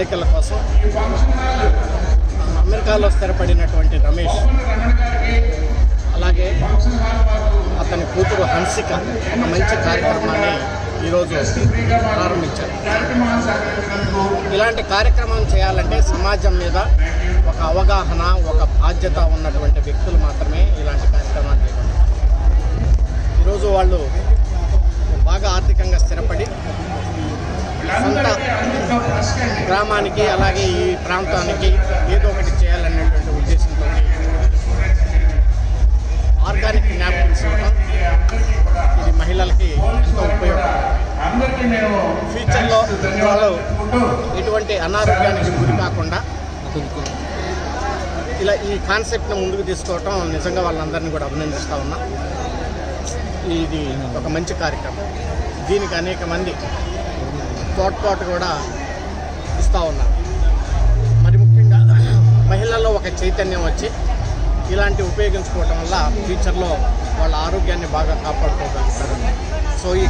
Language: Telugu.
బాలికల కోసం అమెరికాలో స్థిరపడినటువంటి రమేష్, అలాగే అతని కూతురు హన్సిక ఒక మంచి కార్యక్రమాన్ని ఈరోజు ప్రారంభించారు. ఇలాంటి కార్యక్రమం చేయాలంటే సమాజం మీద ఒక అవగాహన, ఒక బాధ్యత ఉన్నటువంటి వ్యక్తులు మాత్రమే ఇలాంటి కార్యక్రమాలు చేయగలరు. ఈరోజు వాళ్ళు బాగా ఆర్థికంగా స్థిరపడి సొంత గ్రామానికి అలాగే ఈ ప్రాంతానికి ఏదో ఒకటి చేయాలనేటువంటి ఉద్దేశంతో ఆర్గానిక్ న్యాప్కిన్స్ ఇవ్వడం, ఇది మహిళలకి ఎంతో ఉపయోగం. ఫ్యూచర్లో వాళ్ళు ఎటువంటి అనారోగ్యానికి గురి కాకుండా ఇలా ఈ కాన్సెప్ట్ని ముందుకు తీసుకోవటం నిజంగా వాళ్ళందరినీ కూడా అభినందిస్తూ ఉన్నా. ఇది ఒక మంచి కార్యక్రమం. దీనికి అనేక మంది తోడ్పాటు కూడా ఇస్తూ ఉన్నారు. మరి ముఖ్యంగా మహిళల్లో ఒక చైతన్యం వచ్చి ఇలాంటి ఉపయోగించుకోవటం వల్ల ఫ్యూచర్లో వాళ్ళ ఆరోగ్యాన్ని బాగా కాపాడుకోగలుగుతారు. సో ఈ